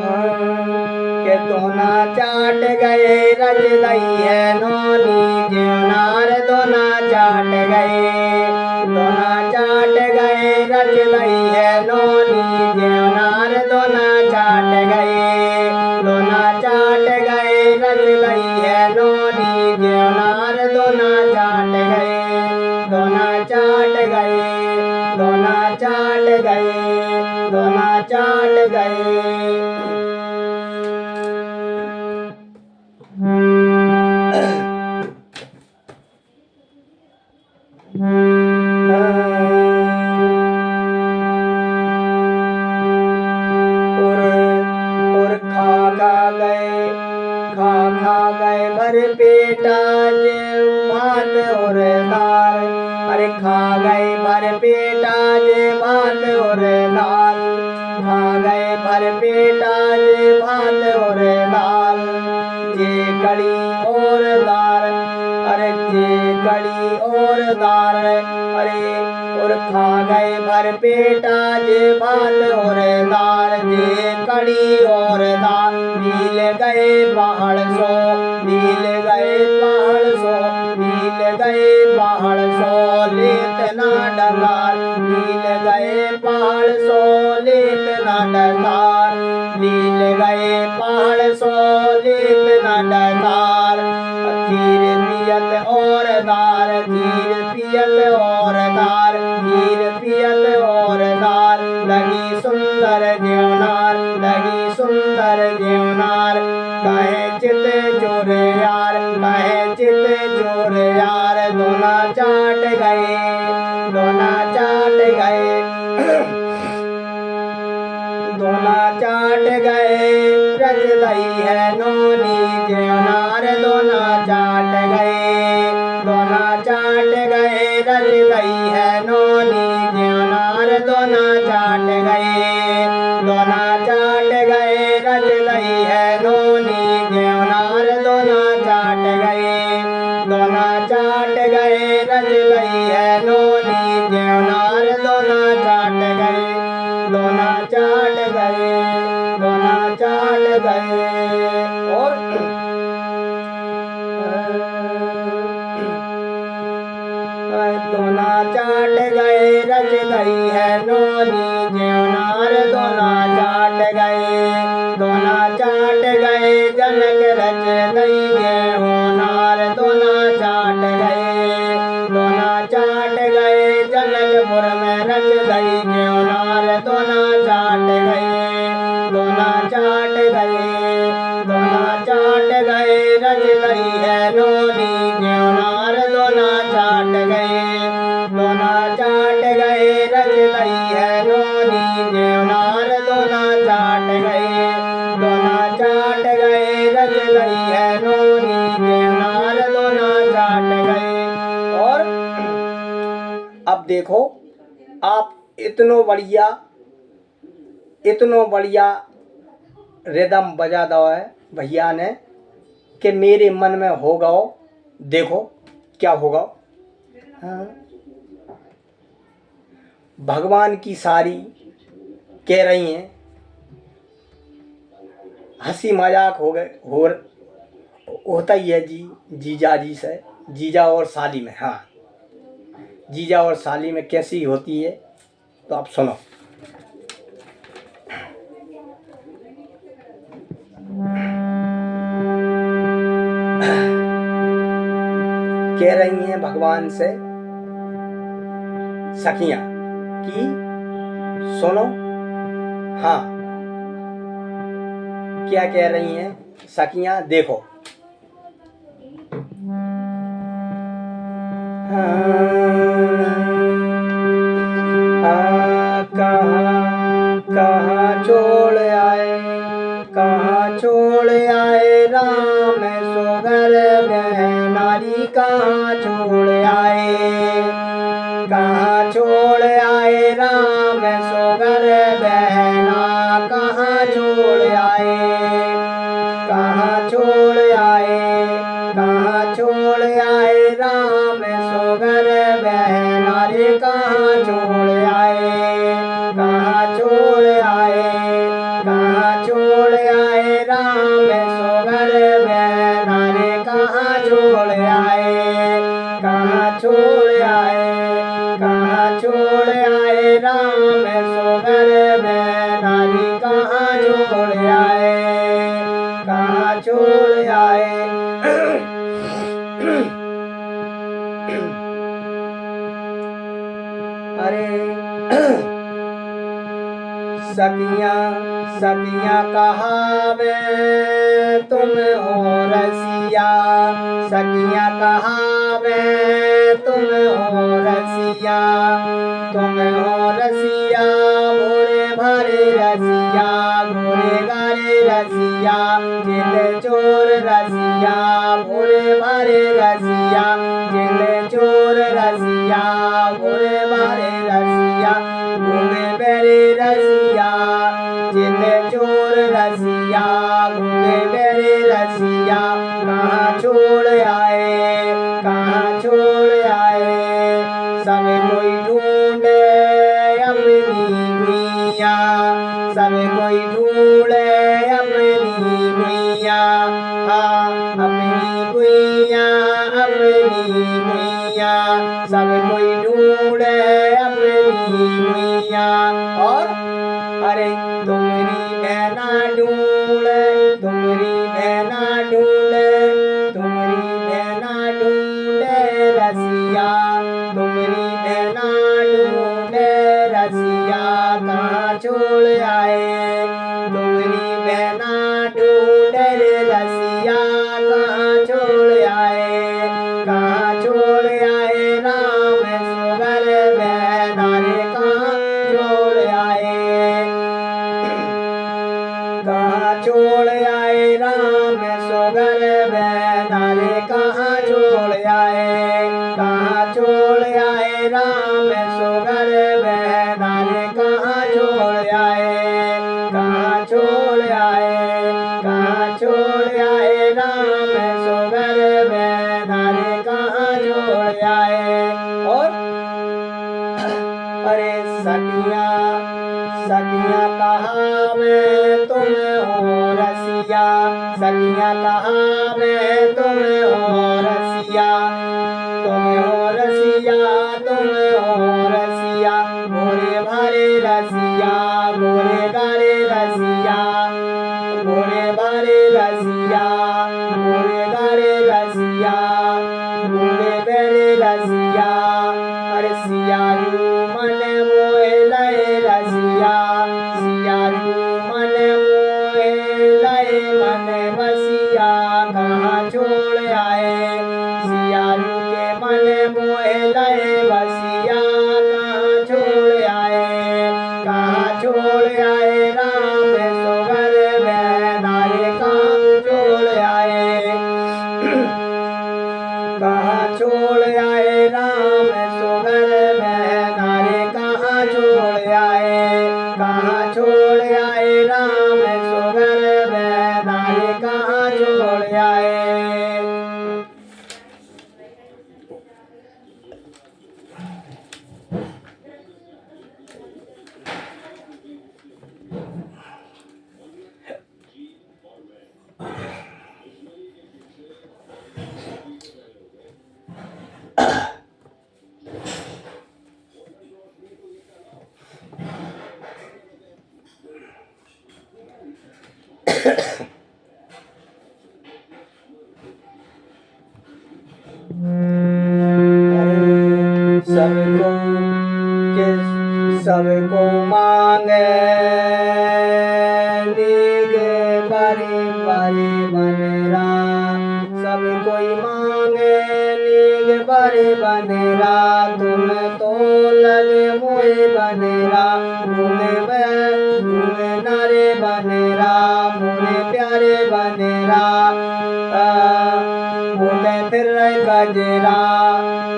के दोना चाट गए रज दई है नोनी ज्योनार दोना चाट गए दोना चाट गए रज दई है नोनी ज्योनार दोना चाट गए दोना चाट गए रज दई है नोनी ज्योनार दोना चाट गए दोना चाट गए दोना चाट गए दोना चाट गए खा गए भर पेटा जे भात और दाल अरे खा गए भर पेटा जे भात और दाल खा गए भर पेटा जे भात और दाल जे कड़ी और दाल अरे जे कड़ी और दाल अरे और खा गए भर पेटा जे भात और दाल जे कड़ी और दाल मिल गए पहाड़ सो मिल गए पहाड़ सो मिल गए पहाड़ सो लेत ना डकार मिल गए पहाड़ सो लेत ना डकार मिल गए पहाड़ सो लेत ना डकार खीर पियत और दार खीर पियत और दार खीर पियत और दार लगी सुंदर ज्योनार लगी सुंदर ज्योनार कहे चित जोर यार कहे चित जोर यार दोना चाट गए दोना चाट गए दोना चाट गए रज दई है नोनी ज्योनार दोना चाट गए दोना चाट गए रज दई है नोनी ज्योनार दोना चाट गए दोना चाट गए रज दई है नोनी ज्योनार दोना चाट गए दोना चाट गए रज दई है नोनी ज्योनार दोना चाट गए दोना चाट गए दोना चाट गए और दोना चाट गए रज दई है नोनी ज्योनार दोना चाट गए दोना चाट गए जनक रच दई होनार दोना चाट गए दोना चाट गए जनकपुर में रच दई होनार दोना चाट गए दोना चाट गए दोना चाट गए रच दई है नोनी ज्योनार दोना चाट गए दोना चाट गए रच दई है नोनी ज्योनार दोना चाट गए दोना चाट गए रच दई है नोनी ज्योनार दोना चाट गए। और अब देखो आप इतनो बढ़िया रिदम बजा दो है भैया ने कि मेरे मन में होगा देखो क्या होगा। हाँ। भगवान की सारी कह रही हैं हंसी मजाक हो गए होता ही है जी जीजा जी से जीजा और साली में। हाँ जीजा और साली में कैसी होती है तो आप सुनो। कह रही हैं भगवान से सखियां कि सुनो। हाँ क्या कह रही हैं सखियां देखो। कहाँ छोड़ आए राम सोगर नारी कहाँ छोड़ आए राम सोगर बहना कहाँ छोड़ आए राम सोगर बहना रे कहाँ छोड़ आए सखियाँ सखियाँ कहावे तुम हो रसिया, सखियाँ कहावे तुम हो रसिया, तुम हो रसिया भोरे भरे रसिया, गोरे गारे रसिया, जिंद चोर रसिया, भोरे भरे रसिया, जिंद चोर रसिया, भोरे भरे रसिया, गूंगे बेरे रसिया, जिंद चोर रसिया, गूंगे बेरे रसिया, कहाँ छोड़ आए, कहाँ छोड़ आए, सब कोई ढूंढे अपनी गुइया, सब कोई ढूंढे अपनी गुइया, हाँ अपनी गुइया, अपनी गुइया, सब कोई ढूंढे अपनी गुइया। और अरे तुमरी बहना ढूंढे, तुमरी बहना ढूंढे, तुमरी बहना ढूंढे रसिया, तुमरी बहना ढूंढे रसिया, कहाँ छोड़ आए, तुमरी बहना ढूंढे रसिया, कहाँ छोड़ आए, कहाँ छोड़ आए राम सुगर बहना रे, कहाँ छोड़ आए, कहाँ छोड़ आए राम सुगर बहना रे, कहाँ छोड़ आए, कहाँ छोड़ आए राम सुगर बहना रे, कहाँ छोड़ आए, कहाँ छोड़ आए, कहाँ छोड़ आए राम सुगर बहना रे, कहाँ छोड़ आए। और अरे सखियाँ सखियाँ कहावे तुम हो रसिया, सखियाँ कहावे तुम हो रसिया, तुम हो रसिया, तुम हो रसिया, गोरे भरे रसिया, गोरे गारे रसिया, गोरे भरे रसिया, गोरे गारे रसिया, गोरे बेरे रसिया, अरे सियारू मन मोहे लय रसिया, सियारू मन मोहे लय मन बसिया, कहाँ छोड़ आए, सियारू के मन मोहे लय बसिया, कहाँ छोड़ आए, कहाँ छोड़ आए राम सुगर बहना रे, कहाँ छोड़ आए, कहाँ छोड़ आए राम सुगर बहना रे, कहाँ छोड़ आए, कहाँ छोड़ आए राम सुगर बहना रे, कहाँ छोड़ आए। सबको किस सबको मांगे नीगे बड़े बड़े बनरा, सब कोई मांगे नीगे बड़े बनरा, तुम तो लगे मुझे बनरा, मुझे नारे बनरा, मुझे प्यारे बनरा, मुझे फिर गजरा,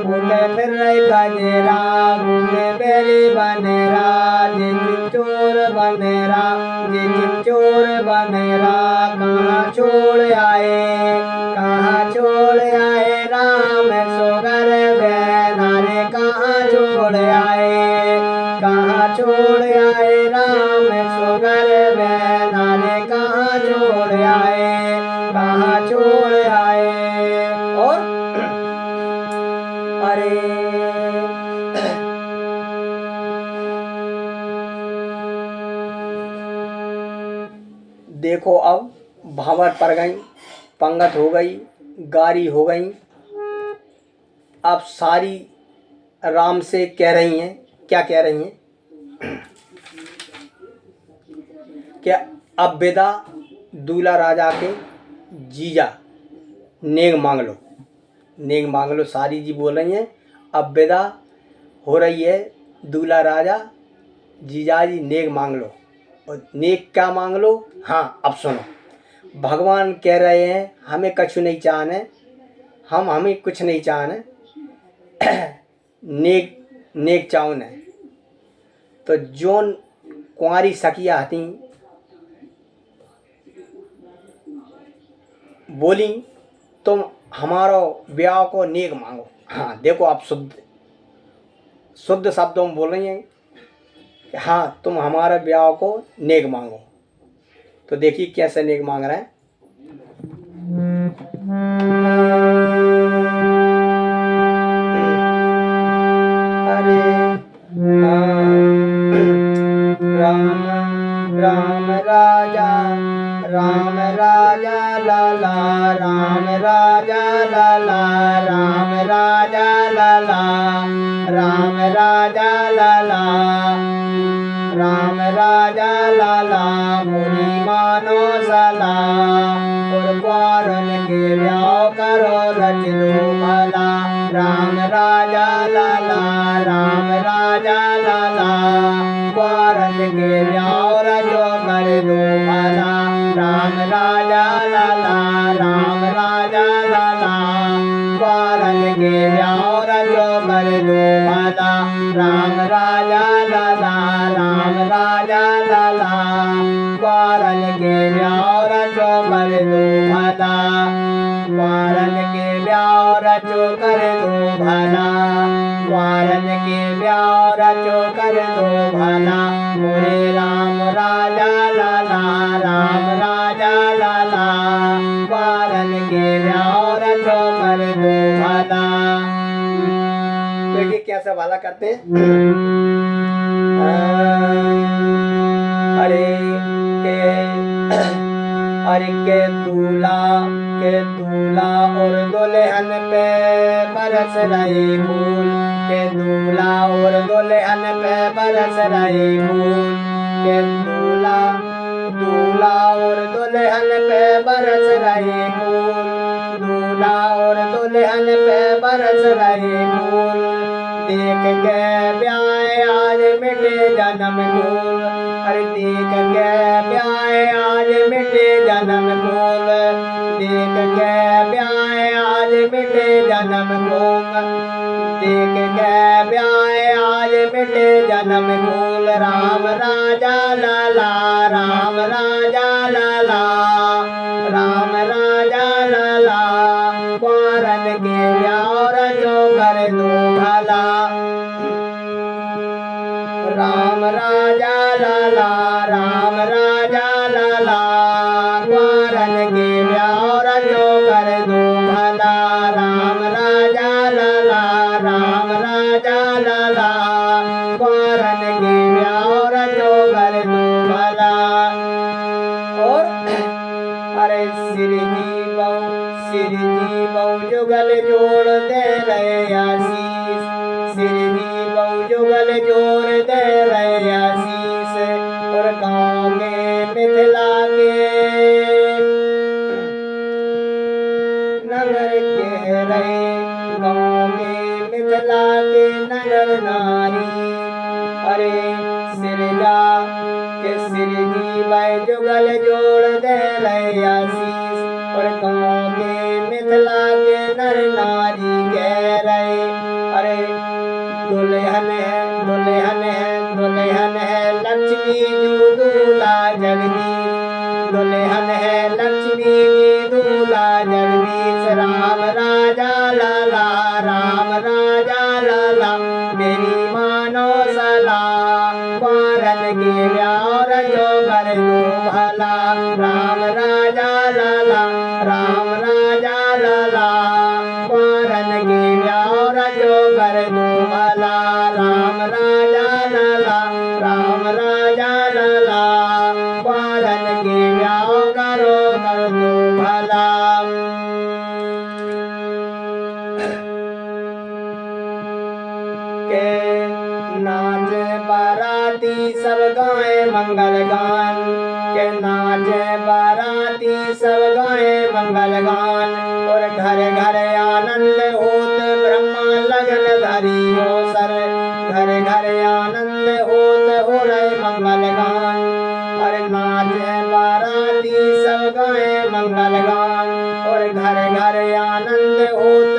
मुझे फिर गजरा, मुझे बेरी बनरा, जिन चोर बनरा, जिन चोर बनरा, कहाँ छोड़ आए, कहाँ छोड़ आए राम सुगर बहना रे, कहाँ छोड़ आए, कहाँ छोड़ आए राम सुगर बहना रे, कहाँ छोड़ आए, कहाँ छोड़ आए। और अरे देखो अब भावर पड़ गई, पंगत हो गई, गारी हो गई, अब सारी राम से कह रही हैं, क्या कह रही हैं, कि अब विदा दूल्हा राजा के जीजा नेग मांग लो, नेग मांग लो। सारी जी बोल रही हैं अब विदा हो रही है, दूल्हा राजा जीजा जी नेग मांग लो। और नेग क्या मांग लो? हाँ अब सुनो, भगवान कह रहे हैं हमें कछु नहीं चाहने, हमें कुछ नहीं चाहने, नेग नेग चाहने। तो जोन कुंवारी सखिया हती बोली तुम हमारो ब्याह को नेग मांगो। हाँ देखो आप शुद्ध शुद्ध शब्दों में बोल रही हैं कि हाँ तुम हमारे ब्याह को नेग मांगो। तो देखिए कैसे नेग मांग रहे हैं। अरे राम राजा लाला, राम राजा लाला, राम राजा लाला, राम राजा लाला, राम राजा लाला, मुरी मानो सलाह। और कुंवारन के ब्याह करो रच दो भला। राम राजा लाला, राम राजा लाला, कुंवारन के ब्याह रचो कर दो भला। राम राजा लाला, राम राजा लाला, कुंवारन के ब्याह रचो कर दो भला। राम राजा लाला, राम राजा लाला, कुंवारन के ब्याह रचो कर दो भला। कुंवारन के ब्याह रचो कर दो भला, कुंवारन के ब्याह रचो कर दो भला। मोरे राम राजा लाला, राम राजा लाला, कुंवारन के ब्याह रचो कर दो भला। देखिए कैसे भला करते हैं। अरे के दूल्हा और दुल्हन पे बरस रही फूल, के दूल्हा और दुल्हन पे बरस रही फूल। के दूल्हा और दुल्हन पे बरस रही फूल, दूल्हा और दुल्हन पे बरस रही फूल। देख के ब्याह आज मिटे जन्म कुल, अरे देख के ब्याह आज मिटे जन्म कुल। देख के ब्याह आज मिटे जन्म कुल, देख के ब्याह आज मिटे जन्म कुल। राम राजा लाला, राम राजा लाला, राम राजा लाला, कुंवारन के ब्याह रचो कर दो भला। राम राजा लाला, राम राजा लाला, कुंवारन के ब्याह रचो कर दो भला। राम राजा लाला, राम राजा लाला, कुंवारन के ब्याह रचो कर दो भला। और अरे सिर जी बहु जुगल जोड़ दे रहे आशीष, सिर जी बहु जुगल जोड़ दे रहे आशीष। और गाँव के मिथिला के नगर के रहे, गाँव के मिथिला के नगर नारी। अरे सिरजा के सिर जी बहु जुगल जोड़ दे रहे आशीष। और गाँव के मिथिला के नर नारी कह रहे, अरे दुल्हन है दुल्हन है दुल्हन है लक्ष्मी जी दूल्हा जगदीश, दुल्हन है लक्ष्मी जी दूल्हा जगदीश। राम राजा लाला, राम राजा लाला, मेरी मानो सलाह, कुंवारन के ब्याह रचो कर दो भला। राम राजा लाला, राम राजा लाला, कुंवारन के ब्याह रचो कर दो भला। राम राजा लाला, राम राजा लाला, कुंवारन के ब्याह करो कर दो भला। के नाच बाराती सब गाए मंगल गान, के नाचे बाराती सब गाए मंगल गान और घर घर आनंद होत ब्रह्मा लगन धरी हो सर घर घर आनंद होत हो रहे मंगल गान और नाचे बाराती सब गाए मंगल गान और घर घर आनंद होत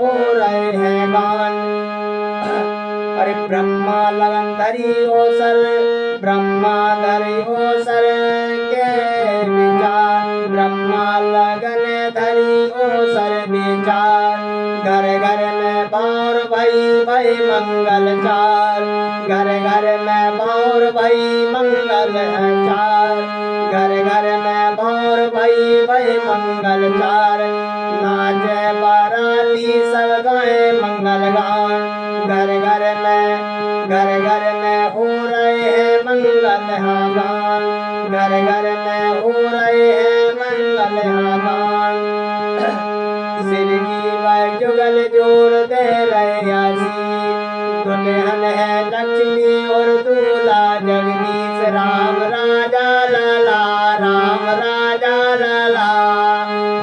हो रहे हैं गान। अरे ब्रह्मा लगन धरी हो सर ब्रह्मा धरी हो सर के विचार ब्रह्मा लगन धरी हो सर विचार घर घर में बार भई मंगल चार घर घर में बार भई मंगल चार घर घर में बार भई मंगल चार नाचे बाराती सब गाए मंगल गान घर घर में हो रहे हैं मंगल गान घर घर में हो रहे हैं मंगल गान। सिर की वह जुगल जोड़ दे रहे आसी दुल्हन है लक्ष्मी और दूल्हा जगदीश राम राजा लाला राम राजा लाला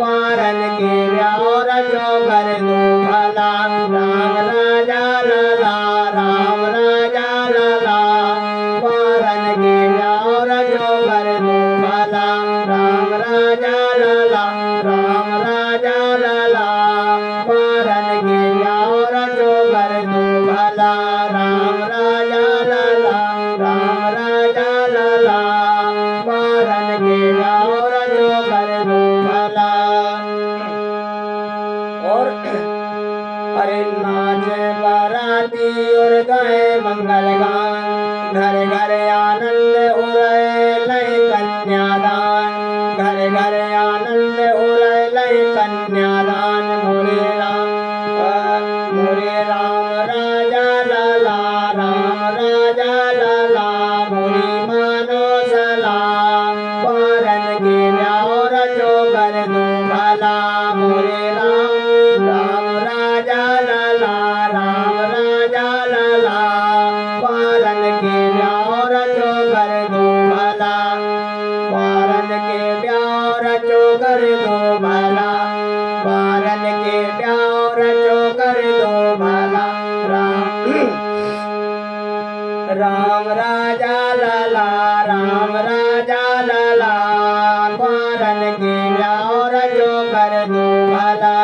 पारन के व्यार जो कर दो भला राम राजा लाला राम राजा लाला पारन के व्यार जो कर दो भला राम राजा लाला राम राजा लाला पारन के व्यार जो कर दो भला राम राजा लाला राम राजा लाला पारन के व्यार जो कर दो भला। और अरे नाचे बाराती और गाए मंगल गान घर घर आनंद हो रहे लय कन्यादान घर घर आनंद हो रहे लय कन्यादान मोरे राम राजा लाला राम राजा लाला मोरी मानो सला पारन के व्यार जो कर दो भला मोरे राम राजा लाला राम राजा लाला पारन के व्यार जो कर दो भला पारन के व्यार जो कर दो भला पारन के व्यार जो कर दो भला राम राजा लाला राम राजा लाला पारन के व्यार जो कर दो भला।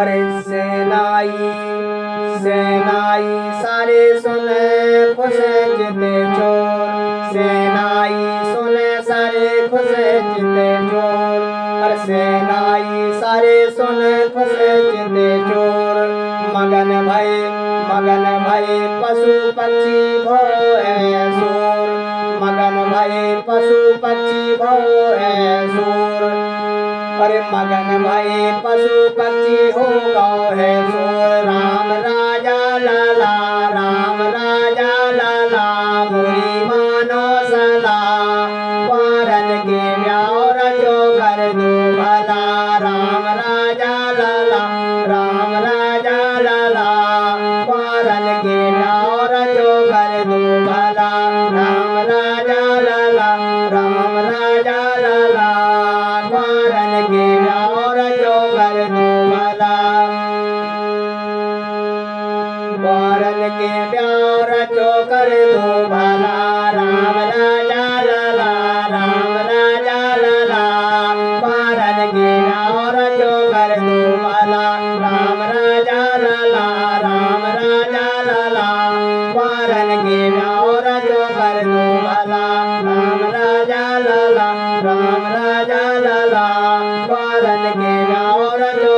अरे सेनाई सेनाई सारे सुने खुश जिते चोर सेनाई सुने सारे खुश जिते चोर अरे सेनाई सारे सुने खुश जिते चोर मगन भई पशु पक्षी भो है सूर मगन भई पशु पक्षी भो है सूर अरे मगन भई पशु पक्षी हो गौ है सूर राम राजा लाला राम राजा लाला मोरी मानो सला पारन के व्यार जो कर दो भला राम राजा लाला राम राजा लाला पारन के व्यार जो कर दो भला राम राजा लाला राम राजा लाला पारन के व्यार जो कर दो भला पारन के व्यार जो कर दो भला राम राजा लाला राम राजा लाला पारन के व्यार जो कर दो भला राम राजा लाला राम राजा लाला पारन के व्यार जो कर दो भला राम राजा लाला राम राजा लाला पारन के व्यार जो